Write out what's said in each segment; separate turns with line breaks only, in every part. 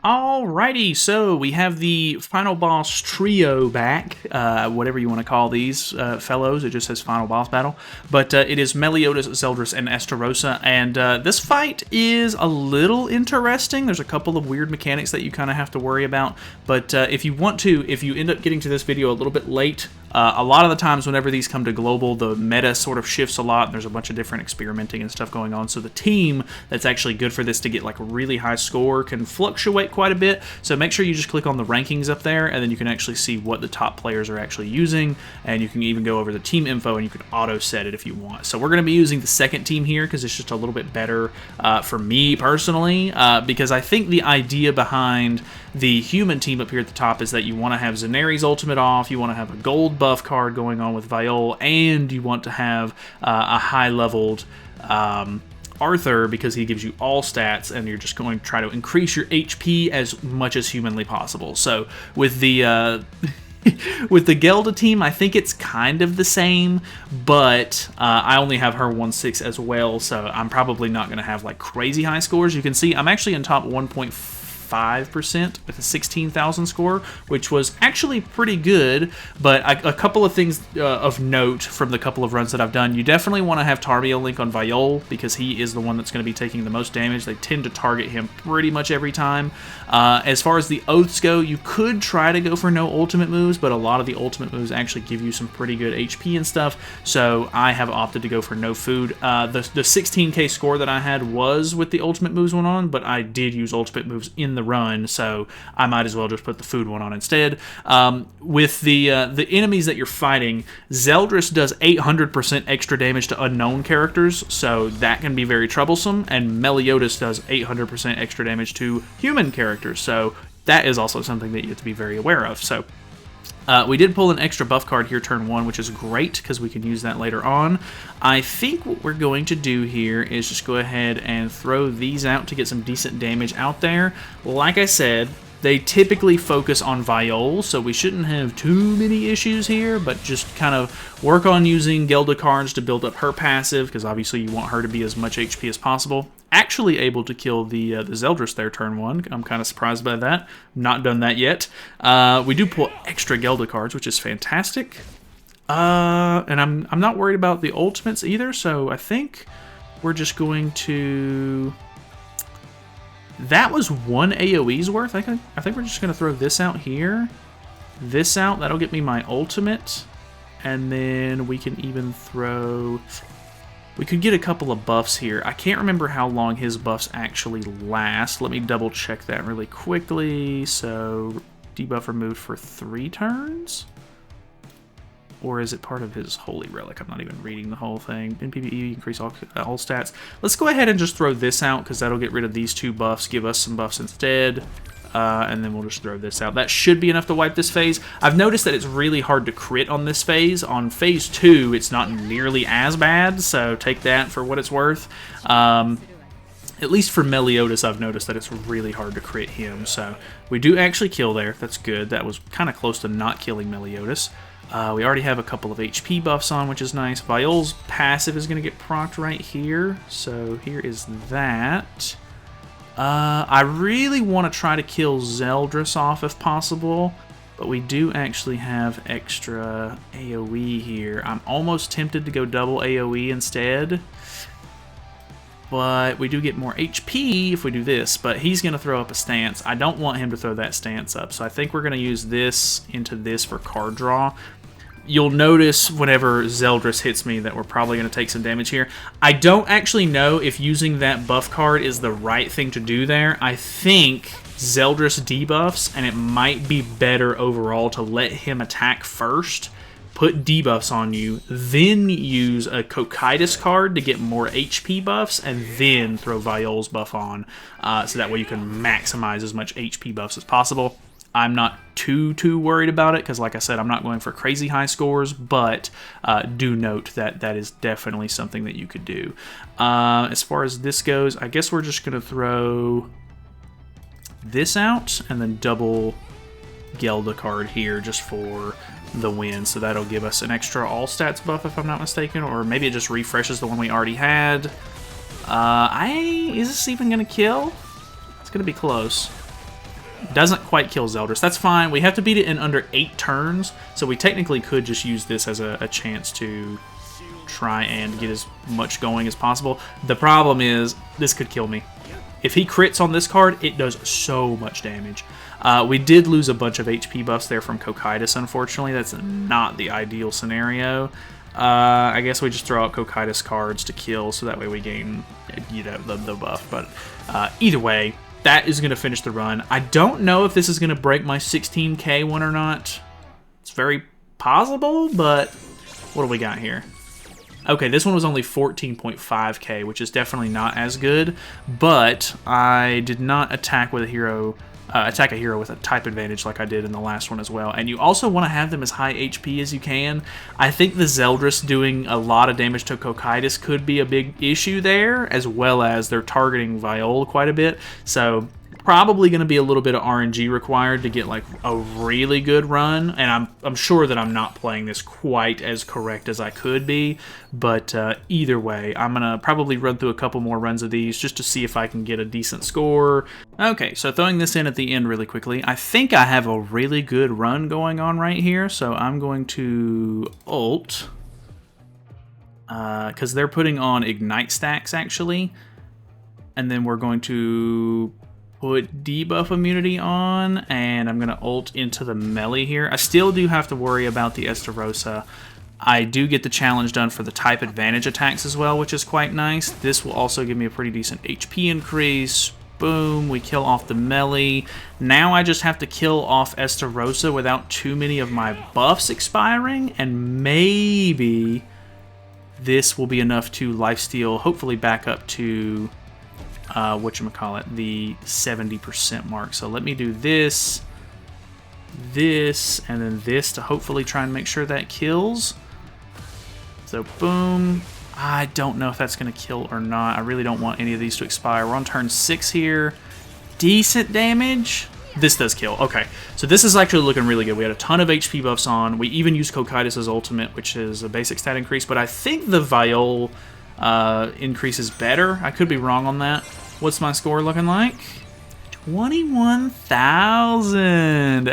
Alrighty, so we have the final boss trio back, whatever you want to call these fellows. It just says final boss battle. But it is Meliodas, Zeldris, and Estarossa, and this fight is a little interesting. There's a couple of weird mechanics that you kind of have to worry about, but if you end up getting to this video a little bit late, a lot of the times whenever these come to global, the meta sort of shifts a lot, and there's a bunch of different experimenting and stuff going on, so the team that's actually good for this to get like a really high score can fluctuate quite a bit, so make sure you just click on the rankings up there, and then you can actually see what the top players are actually using, and you can even go over the team info, and you can auto set it if you want. So we're going to be using the second team here, because it's just a little bit better for me personally, because I think the idea behind the human team up here at the top is that you want to have Zaneri's ultimate off, you want to have a gold buff card going on with Viol, and you want to have a high-leveled Arthur, because he gives you all stats, and you're just going to try to increase your HP as much as humanly possible. So with the with the Gelda team, I think it's kind of the same, but I only have her 1/6 as well, so I'm probably not going to have like crazy high scores. You can see I'm actually in top 1.5% with a 16,000 score, which was actually pretty good, but a couple of things of note from the couple of runs that I've done. You definitely want to have Tarmio Link on Viol, because he is the one that's going to be taking the most damage. They tend to target him pretty much every time. As far as the oaths go, you could try to go for no ultimate moves, but a lot of the ultimate moves actually give you some pretty good HP and stuff, so I have opted to go for no food. The 16k score that I had was with the ultimate moves one on, but I did use ultimate moves in the run, so I might as well just put the food one on instead. With the enemies that you're fighting, Zeldris does 800% extra damage to unknown characters, so that can be very troublesome, and Meliodas does 800% extra damage to human characters, so that is also something that you have to be very aware of. So we did pull an extra buff card here turn 1, which is great because we can use that later on. I think what we're going to do here is just go ahead and throw these out to get some decent damage out there. Like I said, they typically focus on Viol, so we shouldn't have too many issues here, but just kind of work on using Gelda cards to build up her passive, because obviously you want her to be as much HP as possible. Actually able to kill the Zeldris there turn 1. I'm kind of surprised by that. Not done that yet. We do pull extra Gelda cards, which is fantastic. And I'm not worried about the ultimates either, so I think we're just going to... That was 1 AoE's worth. I think we're just going to throw this out here. This out. That'll get me my ultimate. And then we can even throw... We could get a couple of buffs here. I can't remember how long his buffs actually last. Let me double check that really quickly. So, debuff removed for 3 turns? Or is it part of his Holy Relic? I'm not even reading the whole thing. In PvE, increase all stats. Let's go ahead and just throw this out, because that'll get rid of these 2 buffs, give us some buffs instead. And then we'll just throw this out. That should be enough to wipe this phase. I've noticed that it's really hard to crit on this phase. On phase 2, it's not nearly as bad, so take that for what it's worth. At least for Meliodas, I've noticed that it's really hard to crit him. So we do actually kill there. That's good. That was kind of close to not killing Meliodas. We already have a couple of HP buffs on, which is nice. Viol's passive is going to get procced right here. So here is that. I really want to try to kill Zeldris off if possible, but we do actually have extra AoE here. I'm almost tempted to go double AoE instead, but we do get more HP if we do this, but he's going to throw up a stance. I don't want him to throw that stance up, so I think we're going to use this into this for card draw. You'll notice whenever Zeldris hits me that we're probably going to take some damage here. I don't actually know if using that buff card is the right thing to do there. I think Zeldris debuffs, and it might be better overall to let him attack first, put debuffs on you, then use a Cocytus card to get more HP buffs, and then throw Viol's buff on, so that way you can maximize as much HP buffs as possible. I'm not too worried about it, because like I said, I'm not going for crazy high scores, but do note that that is definitely something that you could do. As far as this goes, I guess we're just going to throw this out and then double Gelda card here just for the win. So that'll give us an extra all stats buff if I'm not mistaken, or maybe it just refreshes the one we already had. Is this even going to kill? It's going to be close. Doesn't quite kill Zeldris. That's fine. We have to beat it in under 8 turns, so we technically could just use this as a chance to try and get as much going as possible. The problem is, this could kill me. If he crits on this card, it does so much damage. We did lose a bunch of HP buffs there from Cocytus, unfortunately. That's not the ideal scenario. I guess we just throw out Cocytus cards to kill, so that way we gain, you know, the buff. But either way, that is going to finish the run. I don't know if this is going to break my 16k one or not. It's very possible, but what do we got here? Okay, this one was only 14.5k, which is definitely not as good, but I did not attack with a hero, attack a hero with a type advantage like I did in the last one as well. And you also want to have them as high HP as you can. I think the Zeldris doing a lot of damage to Cocytus could be a big issue there, as well as they're targeting Viol quite a bit. So probably going to be a little bit of RNG required to get like a really good run, and I'm sure that I'm not playing this quite as correct as I could be, but either way, I'm going to probably run through a couple more runs of these just to see if I can get a decent score. Okay, so throwing this in at the end really quickly, I think I have a really good run going on right here, so I'm going to ult, because they're putting on Ignite stacks actually, and then we're going to put debuff immunity on, and I'm going to ult into the melee here. I still do have to worry about the Estarossa. I do get the challenge done for the type advantage attacks as well, which is quite nice. This will also give me a pretty decent HP increase. Boom, we kill off the melee. Now I just have to kill off Estarossa without too many of my buffs expiring, and maybe this will be enough to lifesteal, hopefully back up to whatchamacallit, the 70% mark. So let me do this, and then this to hopefully try and make sure that kills. So boom. I don't know if that's going to kill or not. I really don't want any of these to expire. We're on turn 6 here. Decent damage. This does kill. Okay, so this is actually looking really good. We had a ton of HP buffs on. We even used Cocytus' ultimate, which is a basic stat increase, but I think the Viol increase is better. I could be wrong on that. What's my score looking like? 21,000.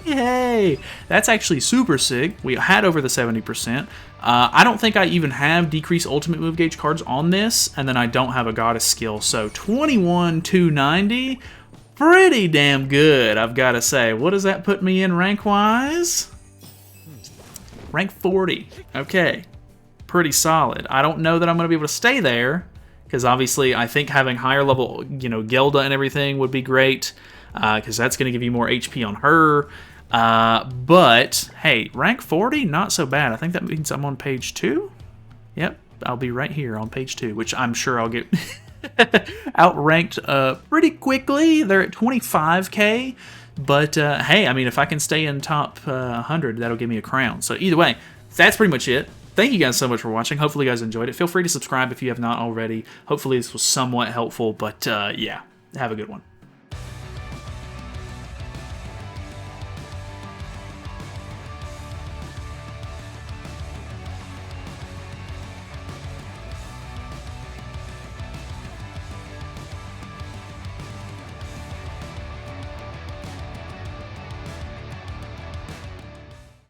Hey, that's actually super sick. We had over the 70%. I don't think I even have decreased ultimate move gauge cards on this, and then I don't have a goddess skill. So 21,290, pretty damn good, I've got to say. What does that put me in rank-wise? Rank 40. Okay, pretty solid. I don't know that I'm going to be able to stay there, because obviously I think having higher level, you know, Gelda and everything would be great, because that's going to give you more HP on her. But hey, rank 40, not so bad. I think that means I'm on page 2. Yep, I'll be right here on page 2, which I'm sure I'll get outranked pretty quickly. They're at 25k, but hey, I mean, if I can stay in top 100, that'll give me a crown. So either way, that's pretty much it. Thank you guys so much for watching. Hopefully you guys enjoyed it. Feel free to subscribe if you have not already. Hopefully this was somewhat helpful, but yeah, have a good one.